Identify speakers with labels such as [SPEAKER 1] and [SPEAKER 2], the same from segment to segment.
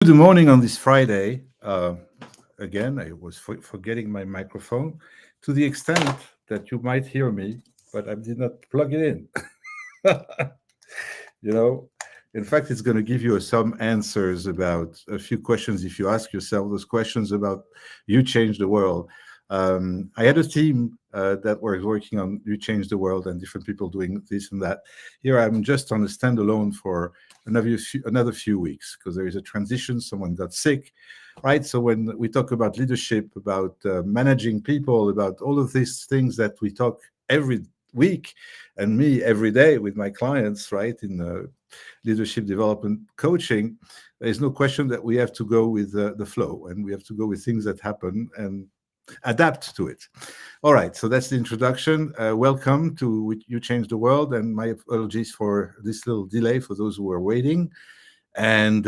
[SPEAKER 1] Good morning on this Friday. Again, I was forgetting my microphone to the extent that you might hear me, but I did not plug it in. you know, in fact, it's going to give you some answers about a few questions if you ask yourself those questions about you change the world. I had a team that was working on you change the world and different people doing this and that. Here, I'm just on a standalone for another few weeks because there is a transition. Someone got sick, right? So when we talk about leadership, about managing people, about all of these things that we talk every week, and me every day with my clients, right, in leadership development coaching, there's no question that we have to go with the flow, and we have to go with things that happen and adapt to it. All right, so that's the introduction. Welcome to You Change the World, and my apologies for this little delay for those who are waiting. And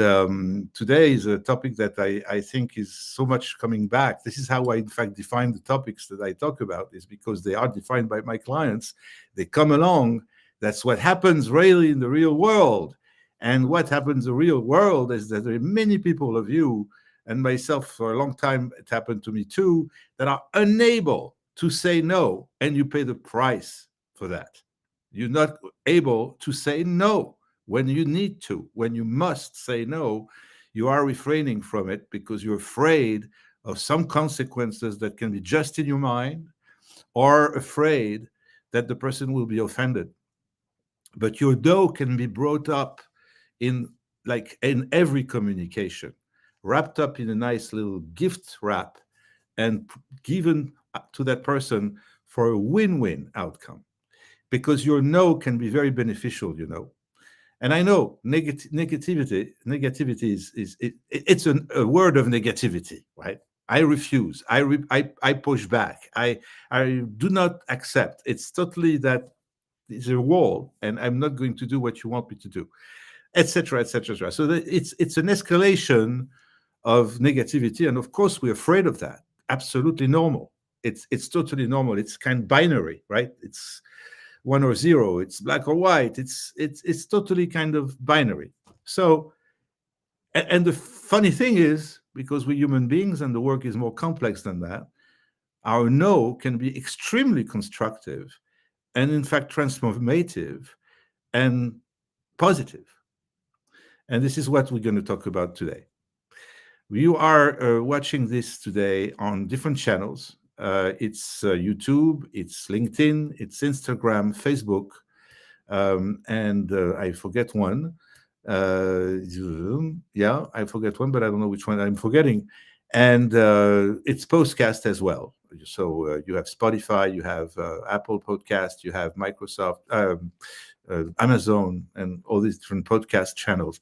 [SPEAKER 1] today is a topic that I think is so much coming back. This is how I, in fact, define the topics that I talk about, is because they are defined by my clients. They come along. That's what happens really in the real world. And what happens in the real world is that there are many people of you and myself for a long time, it happened to me too, that are unable to say no, and you pay the price for that. You're not able to say no when you need to, when you must say no. You are refraining from it because you're afraid of some consequences that can be just in your mind, or afraid that the person will be offended. But your no can be brought up in, like, in every communication, wrapped up in a nice little gift wrap and given to that person for a win-win outcome, because your no can be very beneficial. And I know negativity it's a word of negativity, right? I refuse. I push back. I do not accept. It's totally that it's a wall, and I'm not going to do what you want me to do, etc., etc. So it's an escalation of negativity, and of course we're afraid of that. Absolutely normal. It's totally normal. It's kind of binary, right? It's one or zero. It's black or white. It's totally kind of binary. So, and the funny thing is, because we're human beings and the work is more complex than that, our no can be extremely constructive and, in fact, transformative and positive. And this is what we're going to talk about today. You are watching this today on different channels. It's YouTube, it's LinkedIn, it's Instagram, Facebook, and I forget one. Yeah, I forget one, but I don't know which one I'm forgetting. And it's podcast as well. So you have Spotify, you have Apple Podcast, you have Microsoft, Amazon, and all these different podcast channels,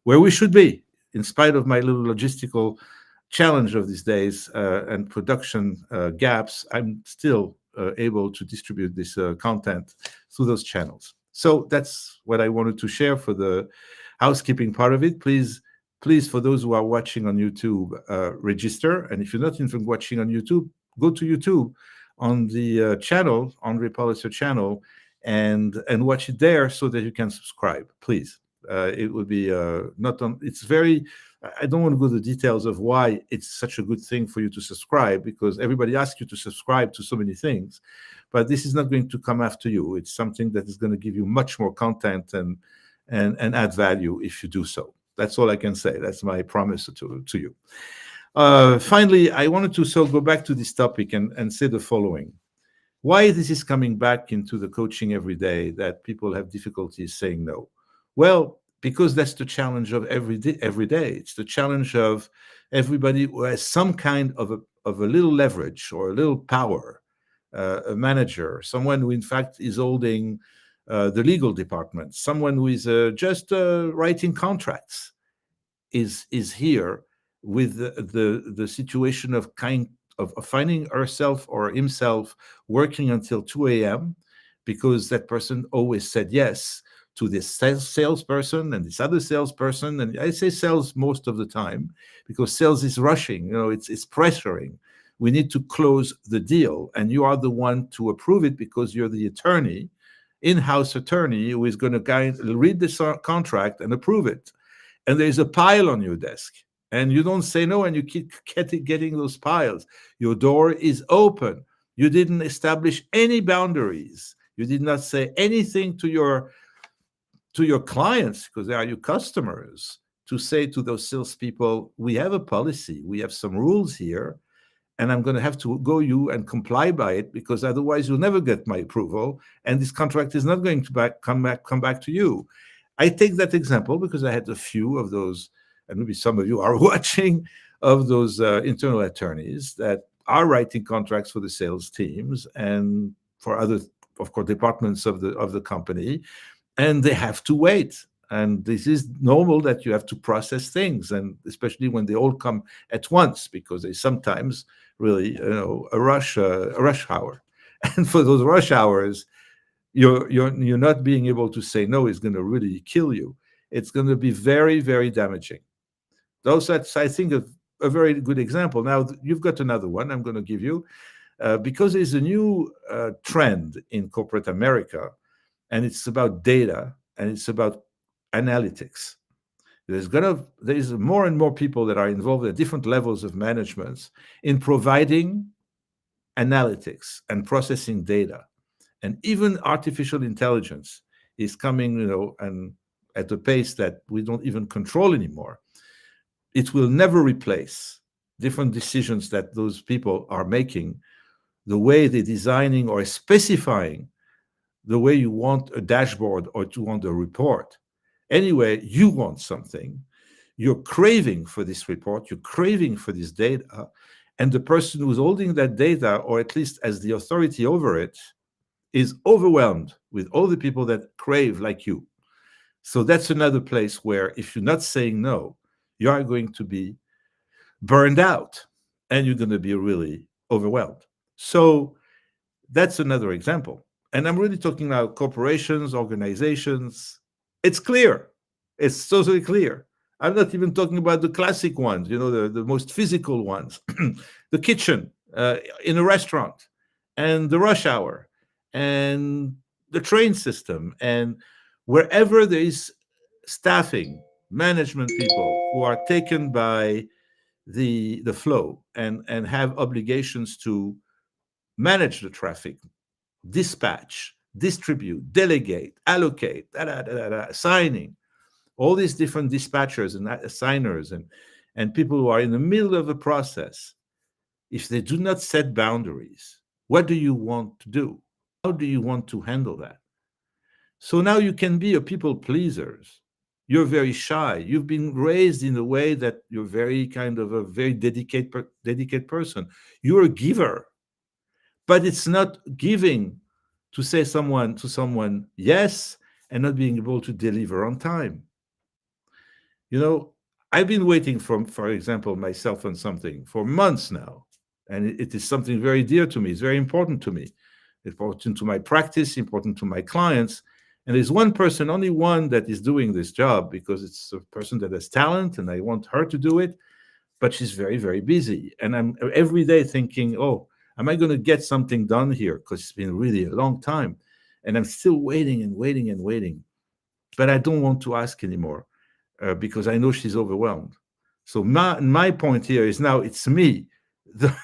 [SPEAKER 1] where we should be, in spite of my little logistical challenge of these days and production gaps. I'm still able to distribute this content through those channels. So that's what I wanted to share for the housekeeping part of it. Please, for those who are watching on YouTube, register. And if you're not even watching on YouTube, go to YouTube on the channel, Andre Palliser channel, and watch it there so that you can subscribe, please. It would be not on. It's very. I don't want to go to the details of why it's such a good thing for you to subscribe, because everybody asks you to subscribe to so many things, but this is not going to come after you. It's something that is going to give you much more content and add value if you do so. That's all I can say. That's my promise to you. Finally, I wanted to go back to this topic and say the following. Why this is coming back into the coaching every day, that people have difficulties saying no? Well, because that's the challenge of every day. It's the challenge of everybody who has some kind of a little leverage or a little power, a manager, someone who in fact is holding the legal department, someone who is just writing contracts, is here with the situation of finding herself or himself working until 2 a.m. because that person always said yes to this salesperson and this other salesperson. And I say sales most of the time because sales is rushing, it's pressuring. We need to close the deal, and you are the one to approve it because you're the attorney, in-house attorney, who is going to read the contract and approve it. And there's a pile on your desk. and you don't say no, and you keep getting those piles. Your door is open. You didn't establish any boundaries. You did not say anything to your clients, because they are your customers, to say to those salespeople, we have a policy, we have some rules here, and I'm going to have to go you and comply by it, because otherwise you'll never get my approval, and this contract is not going to come back to you. I take that example because I had a few of those, and maybe some of you are watching, of those internal attorneys that are writing contracts for the sales teams and for other, of course, departments of the company, and they have to wait. And this is normal, that you have to process things, and especially when they all come at once, because they sometimes really, a rush hour. And for those rush hours, you're not being able to say no is going to really kill you. It's going to be very, very damaging. That's, I think, a very good example. Now, you've got another one I'm going to give you, because there's a new trend in corporate America, and it's about data, and it's about analytics. There's more and more people that are involved at different levels of management in providing analytics and processing data. And even artificial intelligence is coming, and at a pace that we don't even control anymore. It will never replace different decisions that those people are making, the way they're designing or specifying the way you want a dashboard or you want a report. Anyway, you want something, you're craving for this report, you're craving for this data, and the person who's holding that data, or at least as the authority over it, is overwhelmed with all the people that crave like you. So that's another place where, if you're not saying no, you are going to be burned out, and you're going to be really overwhelmed. So that's another example. And I'm really talking about corporations, organizations. It's clear. It's totally clear. I'm not even talking about the classic ones, the most physical ones, the kitchen in a restaurant, and the rush hour, and the train system, and wherever there is staffing, management people who are taken by the flow and have obligations to manage the traffic, dispatch, distribute, delegate, allocate, signing, all these different dispatchers and assigners and people who are in the middle of a process. If they do not set boundaries, what do you want to do? How do you want to handle that? So now you can be a people pleasers. You're very shy. You've been raised in a way that you're very kind of a very dedicated person. You're a giver, but it's not giving to say to someone yes and not being able to deliver on time. I've been waiting for example, myself on something for months now, and it is something very dear to me. It's very important to me, important to my practice, important to my clients. And there's one person, only one, that is doing this job, because it's a person that has talent, and I want her to do it, but she's very, very busy. And I'm every day thinking, oh, am I going to get something done here? Because it's been really a long time. And I'm still waiting and waiting and waiting. But I don't want to ask anymore, because I know she's overwhelmed. So my point here is, now it's me, the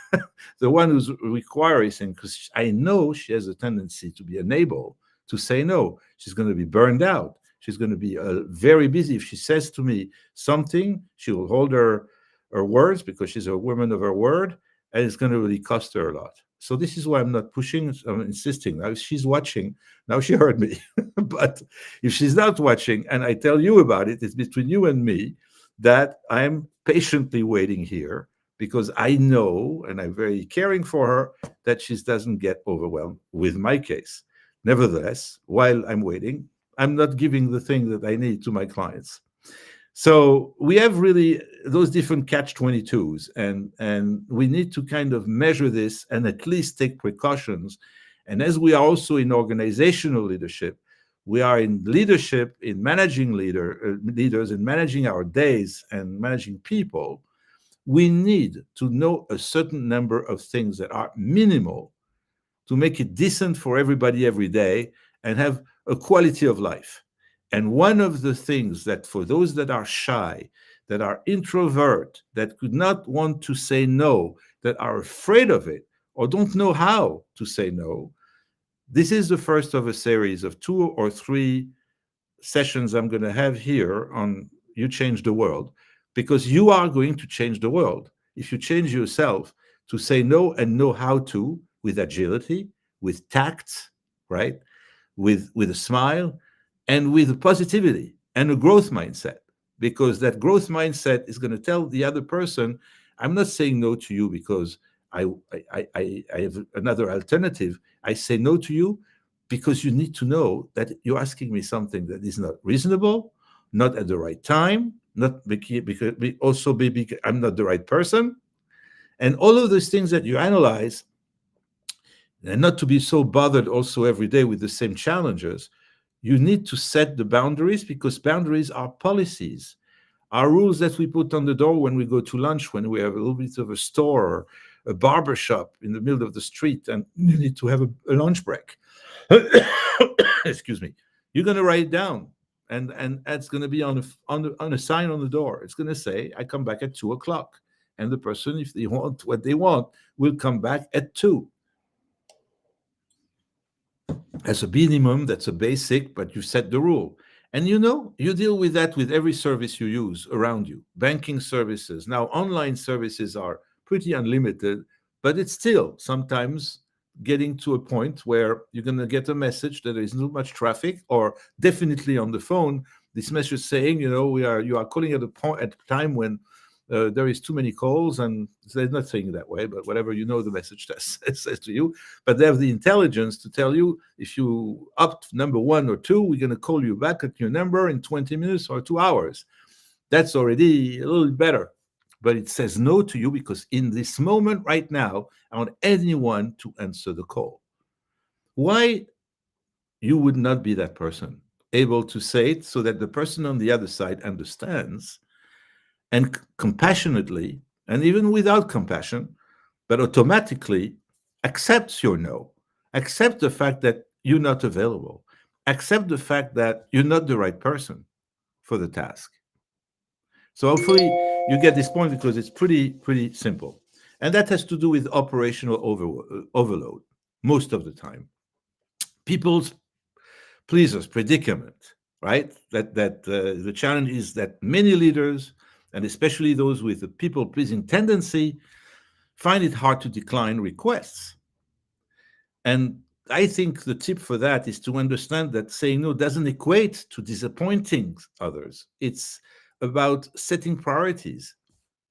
[SPEAKER 1] one who's requiring, because I know she has a tendency to be unable to say no. She's going to be burned out. She's going to be very busy. If she says to me something, she will hold her words, because she's a woman of her word, and it's going to really cost her a lot. So this is why I'm not pushing, I'm insisting. Now, if she's watching, now she heard me. But if she's not watching, and I tell you about it, it's between you and me, that I'm patiently waiting here, because I know, and I'm very caring for her, that she doesn't get overwhelmed with my case. Nevertheless, while I'm waiting, I'm not giving the thing that I need to my clients. So we have really those different catch-22s, and we need to kind of measure this and at least take precautions. And as we are also in organizational leadership, we are in leadership, in managing leaders, and managing our days and managing people. We need to know a certain number of things that are minimal to make it decent for everybody every day and have a quality of life. And one of the things that, for those that are shy, that are introvert, that could not want to say no, that are afraid of it, or don't know how to say no, this is the first of a series of 2 or 3 sessions I'm going to have here on You Change the World, because you are going to change the world if you change yourself to say no and know how to, with agility, with tact, right? With a smile, and with positivity and a growth mindset, because that growth mindset is going to tell the other person, I'm not saying no to you because I have another alternative. I say no to you because you need to know that you're asking me something that is not reasonable, not at the right time, not because also maybe I'm not the right person, and all of those things that you analyze, and not to be so bothered also every day with the same challenges. You need to set the boundaries, because boundaries are policies, are rules that we put on the door when we go to lunch, when we have a little bit of a store or a barber shop in the middle of the street and you need to have a lunch break. Excuse me. You're going to write it down, and it's going to be on a sign on the door. It's going to say, I come back at 2 o'clock. And the person, if they want what they want, will come back at 2. As a minimum, that's a basic, but you set the rule. And you deal with that with every service you use around you. Banking services. Now, online services are pretty unlimited, but it's still sometimes getting to a point where you're going to get a message that there is not much traffic, or definitely on the phone, this message saying, you are calling at a time when there is too many calls, and they're not saying it that way, but whatever, the message says to you. But they have the intelligence to tell you, if you opt number 1 or 2, we're going to call you back at your number in 20 minutes or 2 hours. That's already a little better. But it says no to you because in this moment right now, I want anyone to answer the call. Why you would not be that person, able to say it so that the person on the other side understands, and compassionately, and even without compassion, but automatically accepts your no, accept the fact that you're not available, accept the fact that you're not the right person for the task. So hopefully you get this point, because it's pretty simple. And that has to do with operational overload most of the time. People's pleasers predicament, right? That the challenge is that many leaders, and especially those with a people-pleasing tendency, find it hard to decline requests. And I think the tip for that is to understand that saying no doesn't equate to disappointing others. It's about setting priorities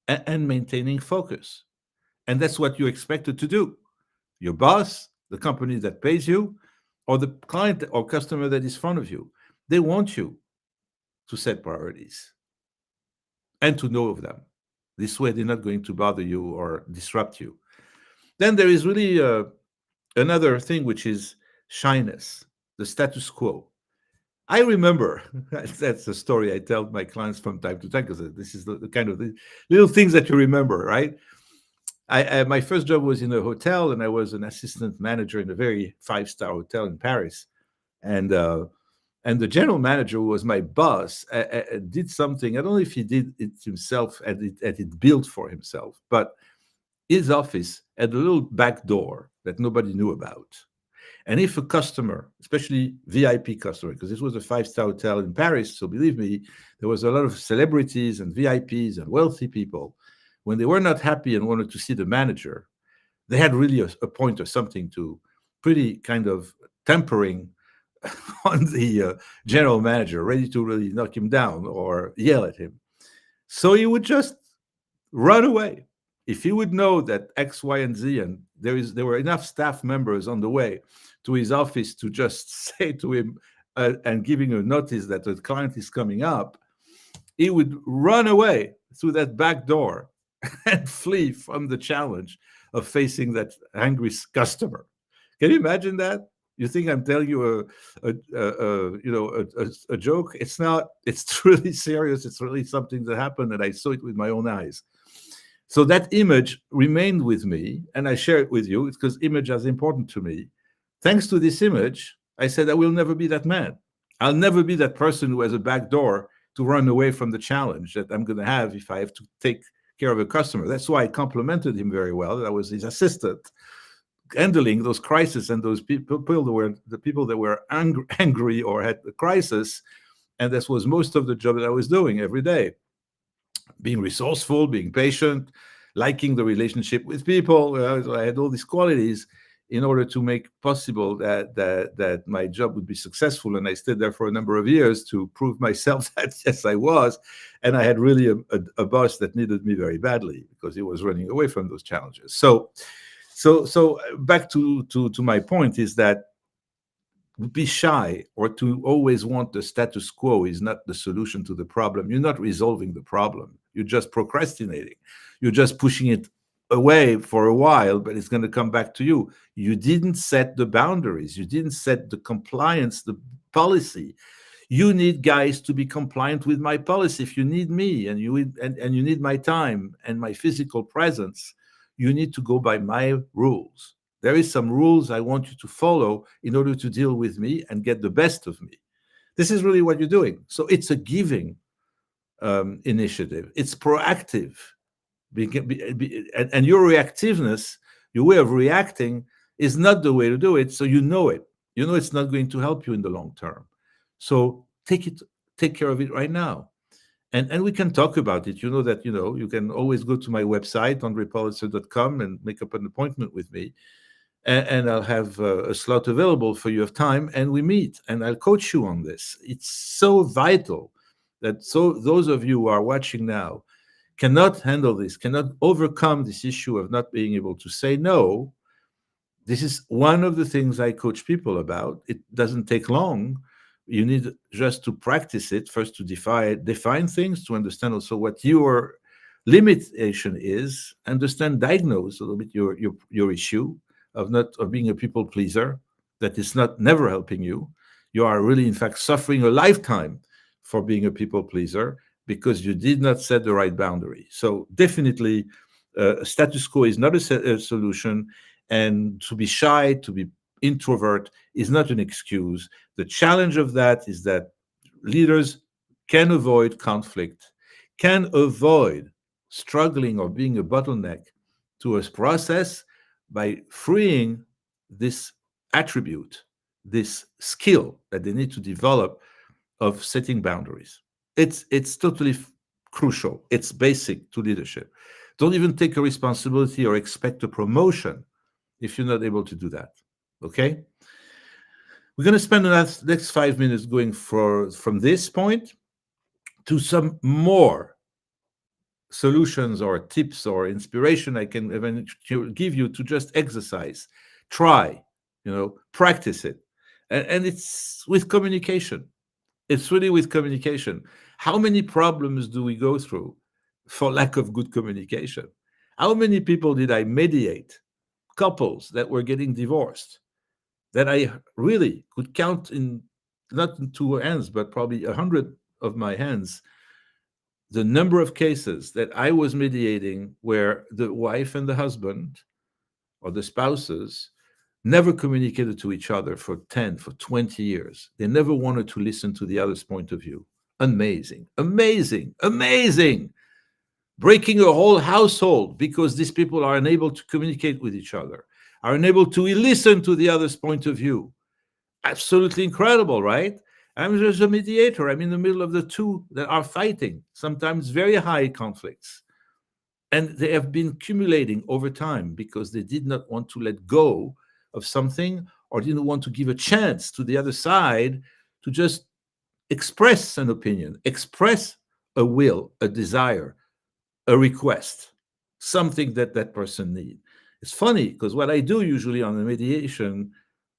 [SPEAKER 1] and maintaining focus. And that's what you're expected to do. Your boss, the company that pays you, or the client or customer that is in front of you, they want you to set priorities and to know of them. This way, they're not going to bother you or disrupt you. Then there is really another thing, which is shyness, the status quo. I remember, that's a story I tell my clients from time to time, because this is the kind of the little things that you remember, right? My first job was in a hotel, and I was an assistant manager in a very 5-star hotel in Paris. And the general manager, who was my boss, did something. I don't know if he did it himself and it built for himself, but his office had a little back door that nobody knew about. And if a customer, especially VIP customer, because this was a 5-star hotel in Paris, so believe me, there was a lot of celebrities and VIPs and wealthy people. When they were not happy and wanted to see the manager, they had really a point or something to pretty kind of tempering on the general manager, ready to really knock him down or yell at him. So he would just run away. If he would know that X, Y, and Z, and there were enough staff members on the way to his office to just say to him and giving a notice that the client is coming up, he would run away through that back door and flee from the challenge of facing that angry customer. Can you imagine that? You think I'm telling you a joke? It's not. It's really serious. It's really something that happened, and I saw it with my own eyes. So that image remained with me, and I share it with you because image is important to me. Thanks to this image, I said I will never be that man. I'll never be that person who has a back door to run away from the challenge that I'm going to have if I have to take care of a customer. That's why I complimented him very well. I was his assistant, handling those crises and those people that were the people that were angry or had a crisis. And this was most of the job that I was doing every day, being resourceful, being patient, liking the relationship with people. So I had all these qualities in order to make possible that my job would be successful. And I stayed there for a number of years to prove myself that yes, I was. And I had really a boss that needed me very badly because he was running away from those challenges. So back to my point is that be shy or to always want the status quo is not the solution to the problem. You're not resolving the problem. You're just procrastinating. You're just pushing it away for a while, but it's going to come back to you. You didn't set the boundaries. You didn't set the compliance, the policy. You need guys to be compliant with my policy. If you need me and you need my time and my physical presence, you need to go by my rules. There is some rules I want you to follow in order to deal with me and get the best of me. This is really what you're doing. So it's a giving initiative. It's proactive. And your reactiveness, your way of reacting is not the way to do it. So you know it. You know it's not going to help you in the long term. So take care of it right now. And we can talk about it. You know that, you can always go to my website, andrepolitzer.com, and make up an appointment with me. And I'll have a slot available for you of time, and we meet, and I'll coach you on this. It's so vital that those of you who are watching now cannot handle this, cannot overcome this issue of not being able to say no. This is one of the things I coach people about. It doesn't take long. You need just to practice it first, to define things, to understand also what your limitation is, diagnose a little bit your issue of being a people pleaser, that is never helping you. You are really, in fact, suffering a lifetime for being a people pleaser because you did not set the right boundary. So definitely, status quo is not a solution, and to be shy, to be introvert is not an excuse. The challenge of that is that leaders can avoid conflict, can avoid struggling or being a bottleneck to a process by freeing this attribute, this skill that they need to develop of setting boundaries. It's totally crucial. It's basic to leadership. Don't even take a responsibility or expect a promotion if you're not able to do that. Okay? We're going to spend the next 5 minutes going from this point to some more solutions or tips or inspiration I can eventually give you to just exercise, try, practice it. And it's with communication. It's really with communication. How many problems do we go through for lack of good communication? How many people did I mediate, couples that were getting divorced, that I really could count in, not in 2 hands, but probably 100 of my hands, the number of cases that I was mediating where the wife and the husband or the spouses never communicated to each other for 10, for 20 years. They never wanted to listen to the other's point of view. Amazing, amazing, amazing. Breaking a whole household because these people are unable to communicate with each other, are unable to listen to the other's point of view. Absolutely incredible, right? I'm just a mediator. I'm in the middle of the two that are fighting, sometimes very high conflicts. And they have been accumulating over time because they did not want to let go of something or didn't want to give a chance to the other side to just express an opinion, express a will, a desire, a request, something that person needs. It's funny because what I do usually on a mediation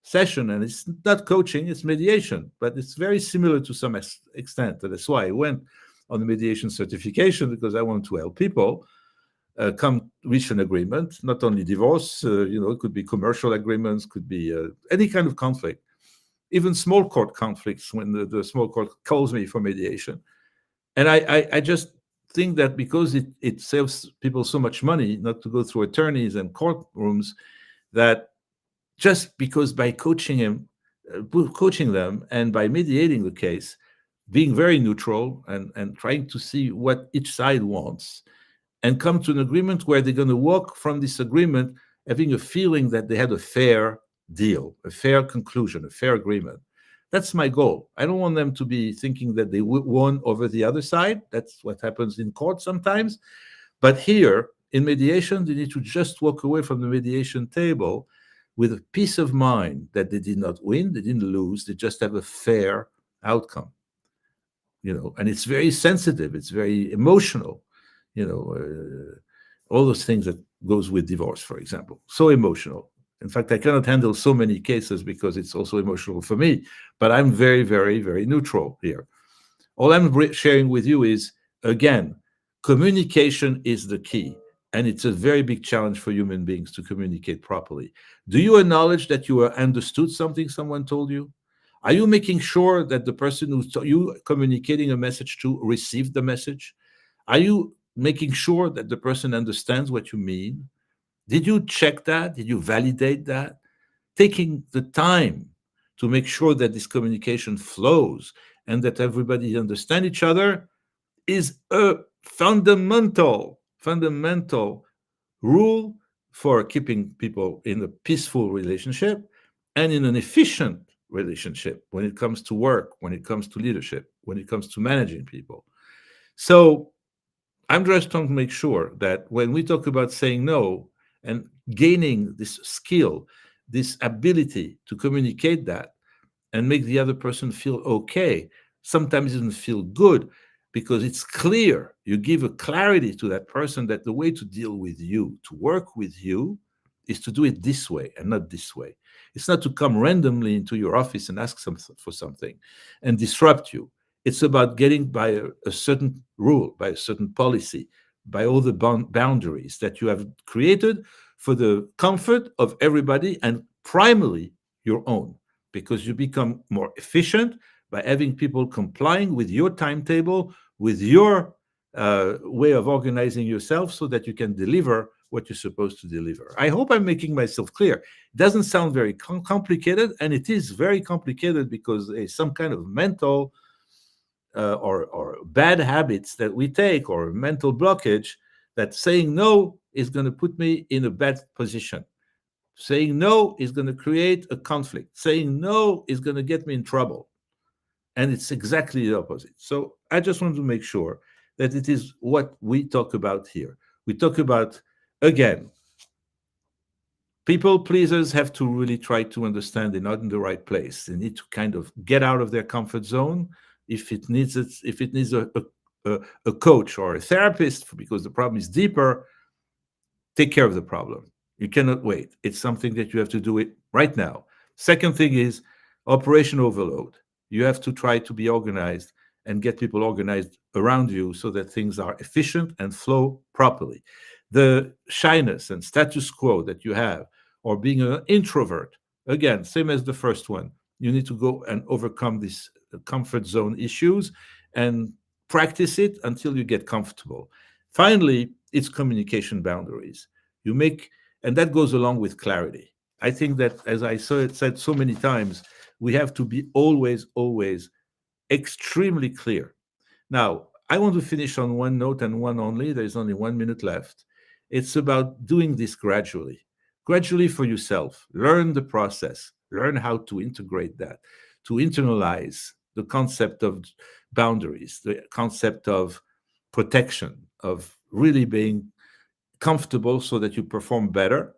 [SPEAKER 1] session, and it's not coaching, it's mediation, but it's very similar to some extent. And that's why I went on the mediation certification, because I want to help people come reach an agreement, not only divorce, it could be commercial agreements, could be any kind of conflict, even small court conflicts when the small court calls me for mediation. And I just think that because it saves people so much money not to go through attorneys and courtrooms, that just because by coaching them and by mediating the case, being very neutral and trying to see what each side wants and come to an agreement where they're going to walk from this agreement having a feeling that they had a fair deal, a fair conclusion, a fair agreement. That's my goal. I don't want them to be thinking that they won over the other side. That's what happens in court sometimes. But here in mediation, they need to just walk away from the mediation table with a peace of mind that they did not win, they didn't lose, they just have a fair outcome. And it's very sensitive, it's very emotional, all those things that goes with divorce, for example. So emotional. In fact, I cannot handle so many cases because it's also emotional for me. But I'm very, very, very neutral here. All I'm sharing with you is, again, communication is the key. And it's a very big challenge for human beings to communicate properly. Do you acknowledge that you understood something someone told you? Are you making sure that the person who's you communicating a message to received the message? Are you making sure that the person understands what you mean? Did you check that? Did you validate that? Taking the time to make sure that this communication flows and that everybody understand each other is a fundamental rule for keeping people in a peaceful relationship and in an efficient relationship when it comes to work, when it comes to leadership, when it comes to managing people. So I'm just trying to make sure that when we talk about saying no and gaining this skill, this ability to communicate that and make the other person feel okay, sometimes even feel good, because it's clear. You give a clarity to that person that the way to deal with you, to work with you, is to do it this way and not this way. It's not to come randomly into your office and ask for something and disrupt you. It's about getting by a certain rule, by a certain policy, by all the boundaries that you have created for the comfort of everybody and primarily your own, because you become more efficient by having people complying with your timetable, with your way of organizing yourself so that you can deliver what you're supposed to deliver. I hope I'm making myself clear. It doesn't sound very complicated, and it is very complicated because there's some kind of mental or bad habits that we take or mental blockage that saying no is going to put me in a bad position. Saying no is going to create a conflict. Saying no is going to get me in trouble. And it's exactly the opposite. So I just want to make sure that it is what we talk about here. We talk about, again, people pleasers have to really try to understand they're not in the right place. They need to kind of get out of their comfort zone. If it needs a coach or a therapist, because the problem is deeper, take care of the problem. You cannot wait. It's something that you have to do it right now. Second thing is operation overload. You have to try to be organized and get people organized around you so that things are efficient and flow properly. The shyness and status quo that you have, or being an introvert, again, same as the first one, you need to go and overcome these comfort zone issues and practice it until you get comfortable. Finally, it's communication boundaries. You make, and that goes along with clarity. I think that, as I said so many times, we have to be always, always extremely clear. Now, I want to finish on one note and one only. There's only 1 minute left. It's about doing this gradually, gradually for yourself. Learn the process, learn how to integrate that, to internalize the concept of boundaries, the concept of protection, of really being comfortable so that you perform better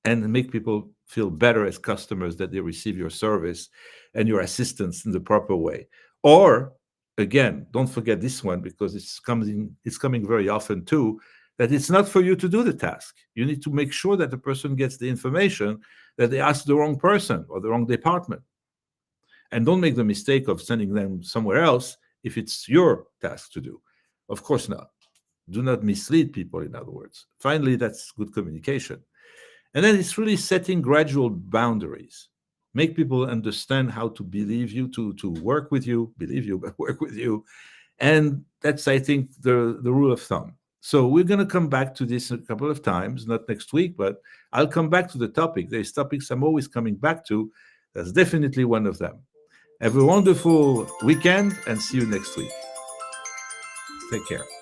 [SPEAKER 1] and make people feel better as customers, that they receive your service and your assistance in the proper way. Or again, don't forget this one, because it's coming very often too, that it's not for you to do the task. You need to make sure that the person gets the information, that they ask the wrong person or the wrong department. And don't make the mistake of sending them somewhere else if it's your task to do. Of course not. Do not mislead people, in other words. Finally, that's good communication. And then it's really setting gradual boundaries. Make people understand how to believe you, to work with you, believe you, but work with you. And that's, I think, the rule of thumb. So we're going to come back to this a couple of times, not next week, but I'll come back to the topic. There's topics I'm always coming back to. That's definitely one of them. Have a wonderful weekend and see you next week. Take care.